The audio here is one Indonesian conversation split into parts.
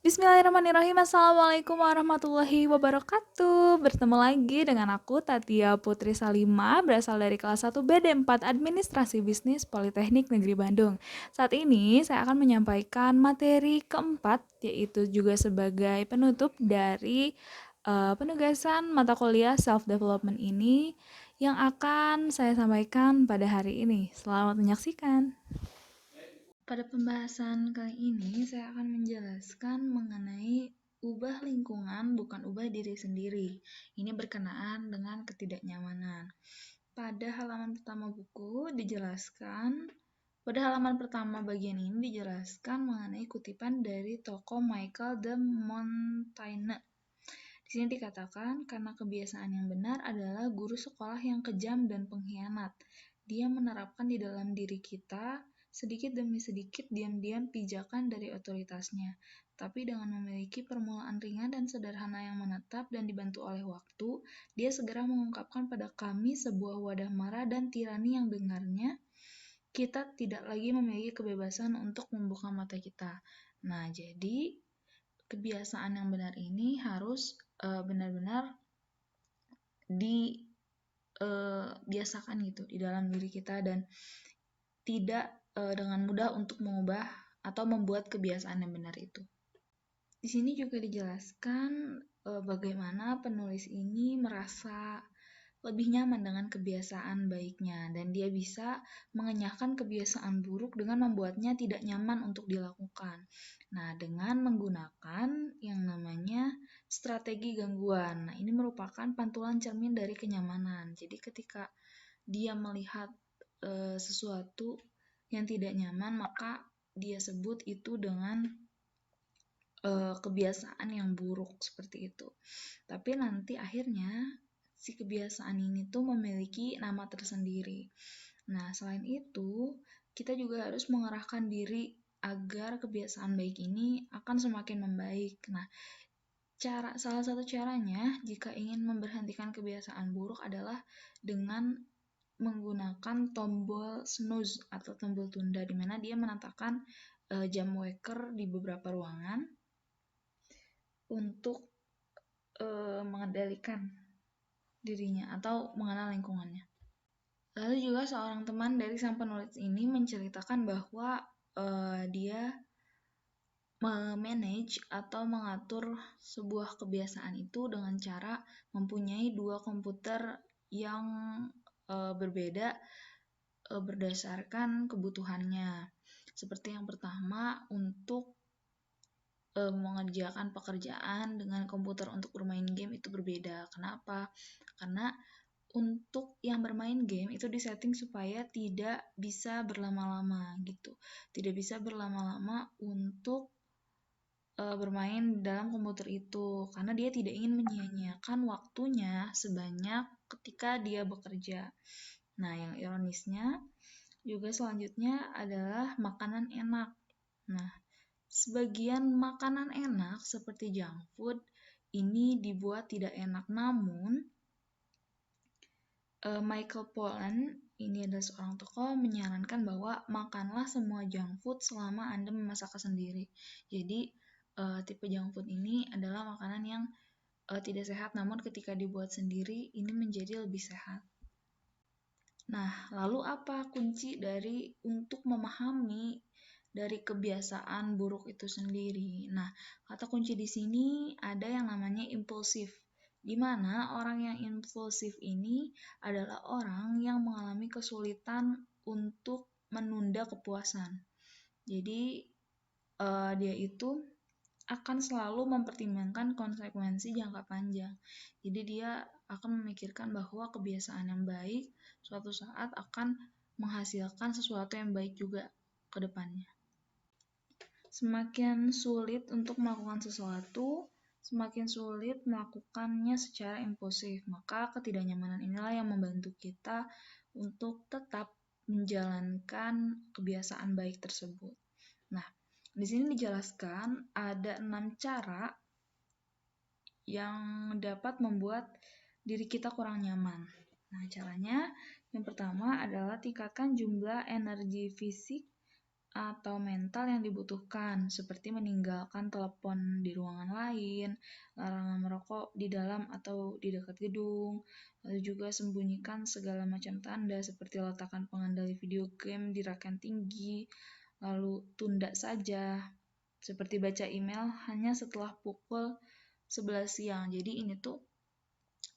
Bismillahirrahmanirrahim. Assalamualaikum warahmatullahi wabarakatuh. Bertemu lagi dengan aku Tatia Putri Salima, berasal dari kelas 1 BD4 Administrasi Bisnis Politeknik Negeri Bandung. Saat ini saya akan menyampaikan materi keempat, yaitu juga sebagai penutup dari penugasan mata kuliah self development ini yang akan saya sampaikan pada hari ini. Selamat menyaksikan. Pada pembahasan kali ini, saya akan menjelaskan mengenai ubah lingkungan bukan ubah diri sendiri. Ini berkenaan dengan ketidaknyamanan. Pada halaman pertama buku dijelaskan, pada halaman pertama bagian ini dijelaskan mengenai kutipan dari tokoh Michael de Montaigne. Di sini dikatakan, karena kebiasaan yang benar adalah guru sekolah yang kejam dan pengkhianat. Dia menerapkan di dalam diri kita sedikit demi sedikit diam-diam pijakan dari otoritasnya. Tapi dengan memiliki permulaan ringan dan sederhana yang menetap dan dibantu oleh waktu, dia segera mengungkapkan pada kami sebuah wadah marah dan tirani yang dengarnya. Kita tidak lagi memiliki kebebasan untuk membuka mata kita. Nah, jadi kebiasaan yang benar ini harus benar-benar dibiasakan gitu di dalam diri kita dan tidak dengan mudah untuk mengubah atau membuat kebiasaan yang benar itu. Di sini juga dijelaskan bagaimana penulis ini merasa lebih nyaman dengan kebiasaan baiknya dan dia bisa mengenyahkan kebiasaan buruk dengan membuatnya tidak nyaman untuk dilakukan. Nah, dengan menggunakan yang namanya strategi gangguan. Nah, ini merupakan pantulan cermin dari kenyamanan. Jadi ketika dia melihat sesuatu yang tidak nyaman, maka dia sebut itu dengan kebiasaan yang buruk seperti itu. Tapi nanti akhirnya si kebiasaan ini tuh memiliki nama tersendiri. Nah, selain itu, kita juga harus mengerahkan diri agar kebiasaan baik ini akan semakin membaik. Nah, salah satu caranya jika ingin memberhentikan kebiasaan buruk adalah dengan menggunakan tombol snooze atau tombol tunda, di mana dia menatakan jam waker di beberapa ruangan untuk mengendalikan dirinya atau mengenal lingkungannya. Lalu juga seorang teman dari sang penulis ini menceritakan bahwa dia memanage atau mengatur sebuah kebiasaan itu dengan cara mempunyai dua komputer yang berbeda berdasarkan kebutuhannya. Seperti yang pertama, untuk mengerjakan pekerjaan dengan komputer untuk bermain game itu berbeda. Kenapa? Karena untuk yang bermain game itu disetting supaya tidak bisa berlama-lama gitu. Tidak bisa berlama-lama untuk bermain dalam komputer itu karena dia tidak ingin menyia-nyiakan waktunya sebanyak ketika dia bekerja. Nah, yang ironisnya juga selanjutnya adalah makanan enak. Nah, sebagian makanan enak seperti junk food ini dibuat tidak enak, namun Michael Pollan, ini adalah seorang tokoh, menyarankan bahwa makanlah semua junk food selama Anda memasaknya sendiri. Jadi tipe junk food ini adalah makanan yang tidak sehat, namun ketika dibuat sendiri ini menjadi lebih sehat. Nah, lalu apa kunci untuk memahami dari kebiasaan buruk itu sendiri? Nah, kata kunci di sini ada yang namanya impulsif, di mana orang yang impulsif ini adalah orang yang mengalami kesulitan untuk menunda kepuasan. Jadi, dia itu akan selalu mempertimbangkan konsekuensi jangka panjang. Jadi dia akan memikirkan bahwa kebiasaan yang baik suatu saat akan menghasilkan sesuatu yang baik juga ke depannya. Semakin sulit untuk melakukan sesuatu, semakin sulit melakukannya secara impulsif. Maka ketidaknyamanan inilah yang membantu kita untuk tetap menjalankan kebiasaan baik tersebut. Nah, di sini dijelaskan ada 6 cara yang dapat membuat diri kita kurang nyaman. Nah, caranya yang pertama adalah tingkatkan jumlah energi fisik atau mental yang dibutuhkan, seperti meninggalkan telepon di ruangan lain, larangan merokok di dalam atau di dekat gedung, lalu juga sembunyikan segala macam tanda seperti letakkan pengendali video game di rak yang tinggi, lalu tunda saja, seperti baca email hanya setelah pukul 11 siang. Jadi ini tuh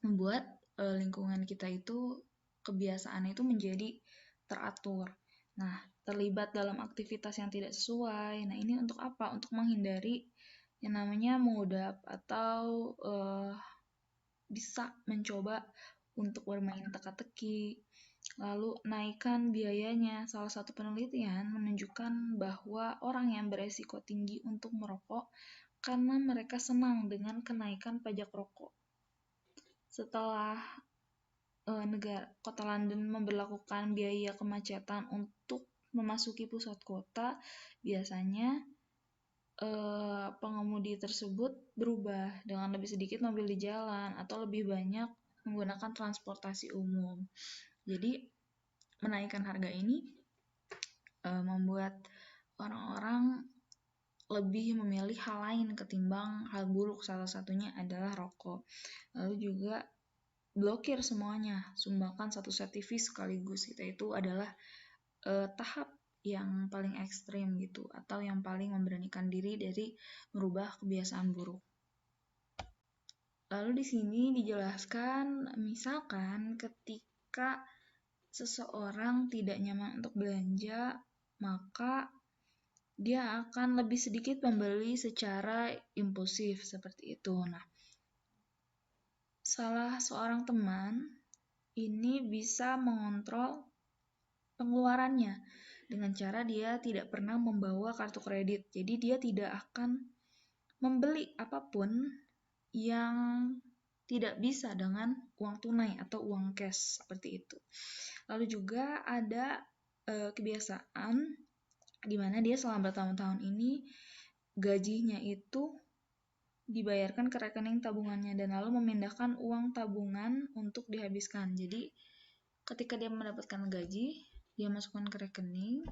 membuat lingkungan kita itu kebiasaan itu menjadi teratur. Nah, terlibat dalam aktivitas yang tidak sesuai. Nah, ini untuk apa? Untuk menghindari yang namanya mengodap atau bisa mencoba untuk bermain teka-teki. Lalu naikkan biayanya. Salah satu penelitian menunjukkan bahwa orang yang beresiko tinggi untuk merokok karena mereka senang dengan kenaikan pajak rokok. Setelah kota London memberlakukan biaya kemacetan untuk memasuki pusat kota, biasanya pengemudi tersebut berubah dengan lebih sedikit mobil di jalan atau lebih banyak menggunakan transportasi umum. Jadi menaikkan harga ini membuat orang-orang lebih memilih hal lain ketimbang hal buruk, salah satunya adalah rokok. Lalu juga blokir semuanya, sumbangkan satu set TV sekaligus. Itu adalah tahap yang paling ekstrim gitu, atau yang paling memberanikan diri dari merubah kebiasaan buruk. Lalu di sini dijelaskan, misalkan ketika seseorang tidak nyaman untuk belanja, maka dia akan lebih sedikit membeli secara impulsif seperti itu. Nah, salah seorang teman ini bisa mengontrol pengeluarannya dengan cara dia tidak pernah membawa kartu kredit. Jadi dia tidak akan membeli apapun yang tidak bisa dengan uang tunai atau uang cash seperti itu. Lalu juga ada kebiasaan di mana dia selama bertahun-tahun ini gajinya itu dibayarkan ke rekening tabungannya dan lalu memindahkan uang tabungan untuk dihabiskan. Jadi ketika dia mendapatkan gaji, dia masukkan ke rekening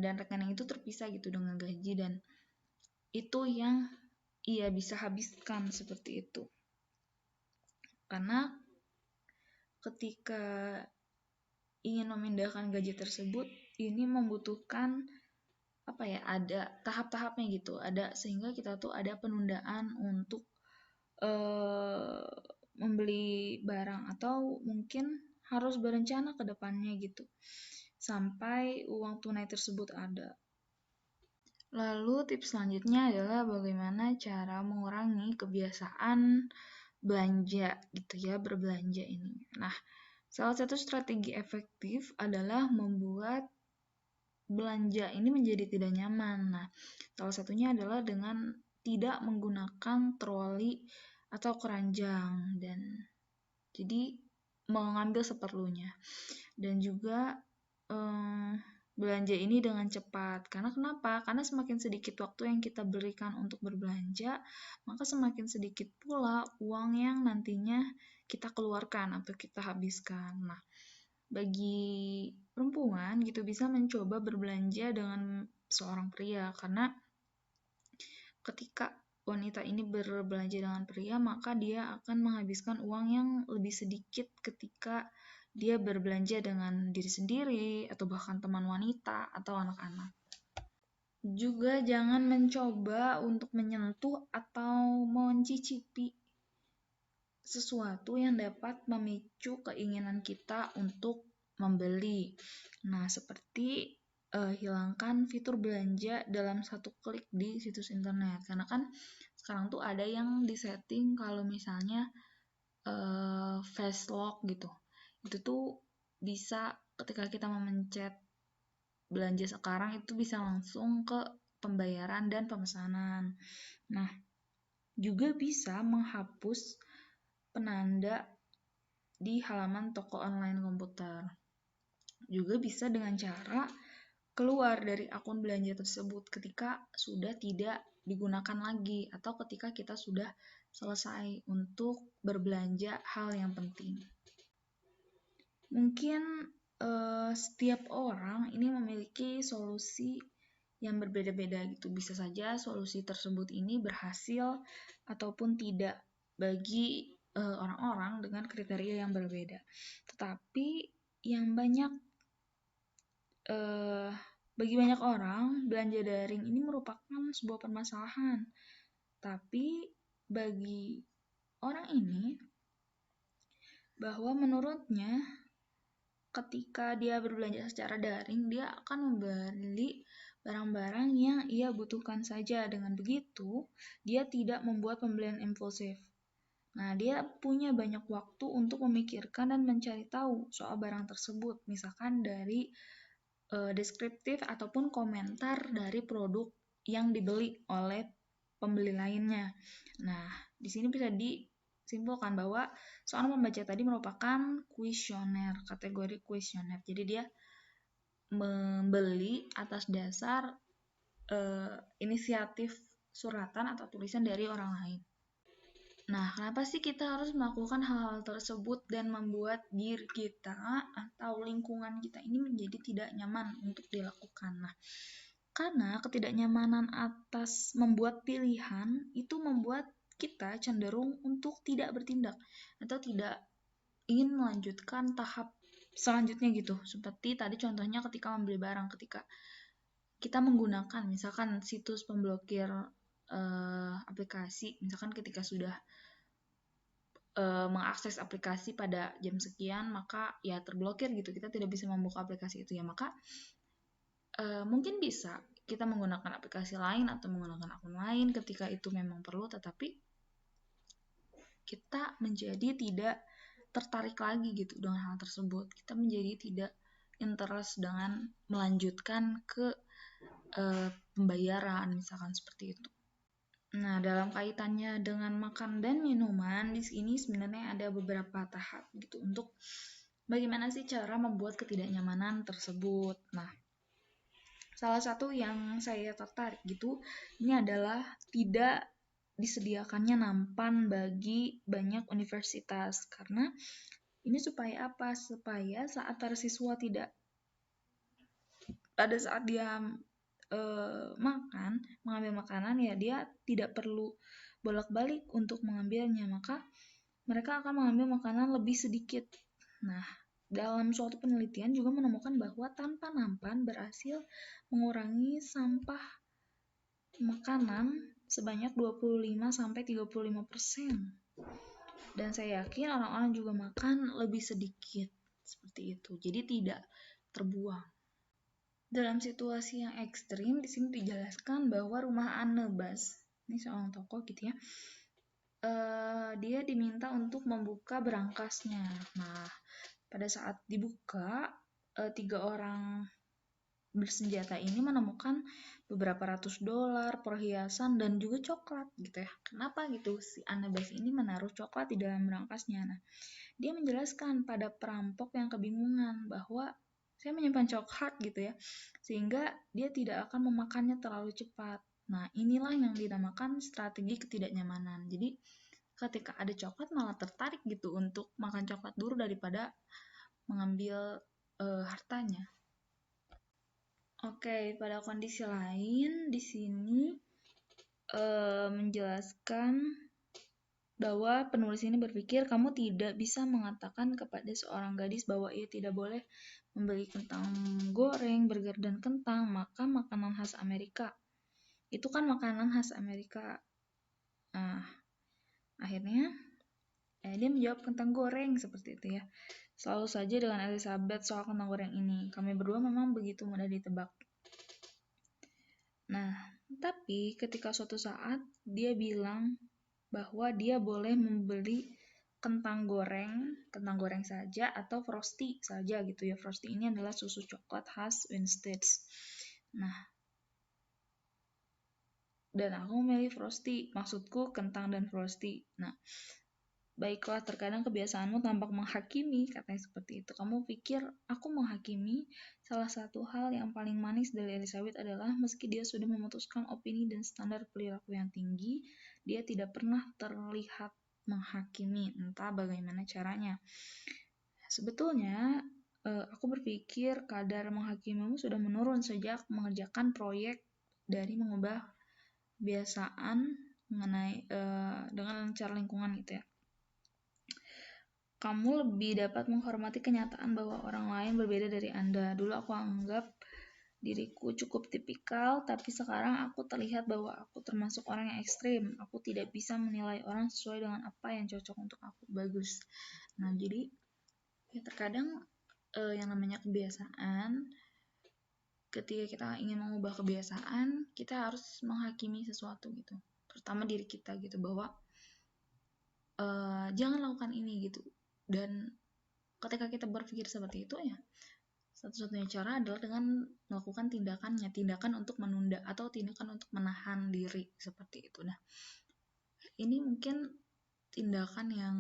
dan rekening itu terpisah gitu dengan gaji, dan itu yang ia bisa habiskan seperti itu. Karena ketika ingin memindahkan gaji tersebut, ini membutuhkan ada tahap-tahapnya gitu, sehingga kita tuh ada penundaan untuk membeli barang, atau mungkin harus berencana ke depannya gitu sampai uang tunai tersebut ada. Lalu tips selanjutnya adalah bagaimana cara mengurangi kebiasaan belanja gitu ya, berbelanja ini. Nah, salah satu strategi efektif adalah membuat belanja ini menjadi tidak nyaman. Nah, salah satunya adalah dengan tidak menggunakan troli atau keranjang, dan jadi mengambil seperlunya. Dan juga belanja ini dengan cepat. Karena kenapa? Karena semakin sedikit waktu yang kita berikan untuk berbelanja, maka semakin sedikit pula uang yang nantinya kita keluarkan atau kita habiskan. Nah, bagi perempuan gitu bisa mencoba berbelanja dengan seorang pria, karena ketika wanita ini berbelanja dengan pria, maka dia akan menghabiskan uang yang lebih sedikit ketika dia berbelanja dengan diri sendiri atau bahkan teman wanita atau anak-anak. Juga jangan mencoba untuk menyentuh atau mencicipi sesuatu yang dapat memicu keinginan kita untuk membeli. Nah, seperti hilangkan fitur belanja dalam satu klik di situs internet. Karena kan sekarang tuh ada yang disetting kalau misalnya face lock gitu. Itu tuh bisa ketika kita memencet belanja sekarang itu bisa langsung ke pembayaran dan pemesanan. Nah, juga bisa menghapus penanda di halaman toko online komputer. Juga bisa dengan cara keluar dari akun belanja tersebut ketika sudah tidak digunakan lagi atau ketika kita sudah selesai untuk berbelanja hal yang penting. Mungkin setiap orang ini memiliki solusi yang berbeda-beda gitu. Bisa saja solusi tersebut ini berhasil ataupun tidak bagi orang-orang dengan kriteria yang berbeda. Tetapi yang bagi banyak orang, belanja daring ini merupakan sebuah permasalahan. Tapi bagi orang ini, bahwa menurutnya ketika dia berbelanja secara daring, dia akan membeli barang-barang yang ia butuhkan saja. Dengan begitu, dia tidak membuat pembelian impulsif. Nah, dia punya banyak waktu untuk memikirkan dan mencari tahu soal barang tersebut, misalkan dari deskriptif ataupun komentar dari produk yang dibeli oleh pembeli lainnya. Nah, di sini bisa disimpulkan bahwa seorang pembaca tadi merupakan kuesioner, kategori kuesioner. Jadi dia membeli atas dasar inisiatif suratan atau tulisan dari orang lain. Nah, kenapa sih kita harus melakukan hal-hal tersebut dan membuat diri kita atau lingkungan kita ini menjadi tidak nyaman untuk dilakukan? Nah, karena ketidaknyamanan atas membuat pilihan itu membuat kita cenderung untuk tidak bertindak atau tidak ingin melanjutkan tahap selanjutnya gitu. Seperti tadi contohnya ketika membeli barang, ketika kita menggunakan misalkan situs pemblokir aplikasi, misalkan ketika sudah mengakses aplikasi pada jam sekian, maka ya terblokir gitu, kita tidak bisa membuka aplikasi itu ya, maka mungkin bisa kita menggunakan aplikasi lain atau menggunakan akun lain ketika itu memang perlu, tetapi kita menjadi tidak tertarik lagi gitu dengan hal tersebut, kita menjadi tidak interest dengan melanjutkan ke pembayaran misalkan seperti itu. Nah, dalam kaitannya dengan makan dan minuman, di sini sebenarnya ada beberapa tahap gitu untuk bagaimana sih cara membuat ketidaknyamanan tersebut. Nah, salah satu yang saya tertarik gitu, ini adalah tidak disediakannya nampan bagi banyak universitas. Karena ini supaya apa? Supaya saat para siswa tidak, pada saat dia mengambil makanan ya dia tidak perlu bolak-balik untuk mengambilnya, maka mereka akan mengambil makanan lebih sedikit. Nah, dalam suatu penelitian juga menemukan bahwa tanpa nampan berhasil mengurangi sampah makanan sebanyak 25-35%. Dan saya yakin orang-orang juga makan lebih sedikit seperti itu. Jadi tidak terbuang. Dalam situasi yang ekstrim, di sini dijelaskan bahwa rumah Anebas, ini seorang tokoh gitu ya, dia diminta untuk membuka berangkasnya. Nah, pada saat dibuka, 3 orang bersenjata ini menemukan beberapa ratus dolar, perhiasan, dan juga coklat gitu ya. Kenapa gitu si Anebas ini menaruh coklat di dalam berangkasnya? Nah, dia menjelaskan pada perampok yang kebingungan bahwa saya menyimpan coklat gitu ya, sehingga dia tidak akan memakannya terlalu cepat. Nah, inilah yang dinamakan strategi ketidaknyamanan. Jadi, ketika ada coklat malah tertarik gitu untuk makan coklat dulu daripada mengambil hartanya. Oke, pada kondisi lain di sini menjelaskan bahwa penulis ini berpikir kamu tidak bisa mengatakan kepada seorang gadis bahwa ia tidak boleh membeli kentang goreng, burger, dan kentang, maka makanan khas Amerika. Itu kan makanan khas Amerika. Nah, akhirnya dia menjawab kentang goreng seperti itu ya. Selalu saja dengan Elizabeth soal kentang goreng ini. Kami berdua memang begitu mudah ditebak. Nah, tapi ketika suatu saat dia bilang bahwa dia boleh membeli kentang goreng saja atau frosty saja gitu ya. Frosty ini adalah susu coklat khas Winstead. Nah, dan aku memilih frosty, maksudku kentang dan frosty. Nah, baiklah, terkadang kebiasaanmu tampak menghakimi, katanya seperti itu. Kamu pikir aku menghakimi? Salah satu hal yang paling manis dari Elizabeth adalah meski dia sudah memutuskan opini dan standar perilaku yang tinggi, dia tidak pernah terlihat menghakimi, entah bagaimana caranya. Sebetulnya Aku berpikir kadar menghakimimu sudah menurun sejak mengerjakan proyek dari mengubah kebiasaan mengenai dengan cara lingkungan gitu ya. Kamu lebih dapat menghormati kenyataan bahwa orang lain berbeda dari Anda. Dulu aku anggap diriku cukup tipikal, tapi sekarang aku terlihat bahwa aku termasuk orang yang ekstrim. Aku tidak bisa menilai orang sesuai dengan apa yang cocok untuk aku. Bagus. Nah, jadi ya terkadang yang namanya kebiasaan, ketika kita ingin mengubah kebiasaan, kita harus menghakimi sesuatu gitu. Terutama diri kita gitu, bahwa jangan lakukan ini gitu. Dan ketika kita berpikir seperti itu ya, satu-satunya cara adalah dengan melakukan tindakan untuk menunda atau tindakan untuk menahan diri seperti itu. Nah, ini mungkin tindakan yang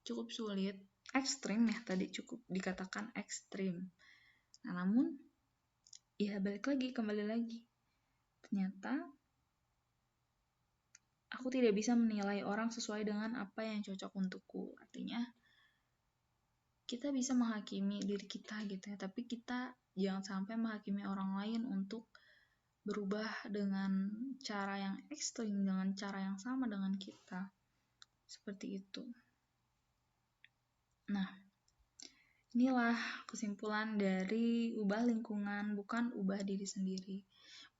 cukup sulit, ekstrim ya, tadi cukup dikatakan ekstrim. Nah, namun ya kembali lagi. Ternyata aku tidak bisa menilai orang sesuai dengan apa yang cocok untukku. Artinya kita bisa menghakimi diri kita gitu ya, tapi kita jangan sampai menghakimi orang lain untuk berubah dengan cara yang ekstrim, dengan cara yang sama dengan kita. Seperti itu. Nah, inilah kesimpulan dari ubah lingkungan, bukan ubah diri sendiri.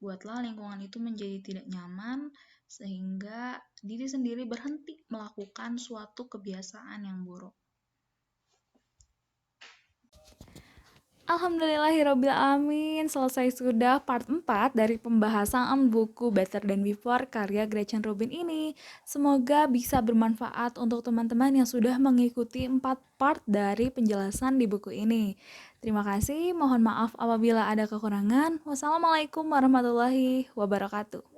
Buatlah lingkungan itu menjadi tidak nyaman, sehingga diri sendiri berhenti melakukan suatu kebiasaan yang buruk. Alhamdulillahirrabbilalamin, selesai sudah part 4 dari pembahasan buku Better Than Before karya Gretchen Rubin ini. Semoga bisa bermanfaat untuk teman-teman yang sudah mengikuti 4 part dari penjelasan di buku ini. Terima kasih, mohon maaf apabila ada kekurangan. Wassalamualaikum warahmatullahi wabarakatuh.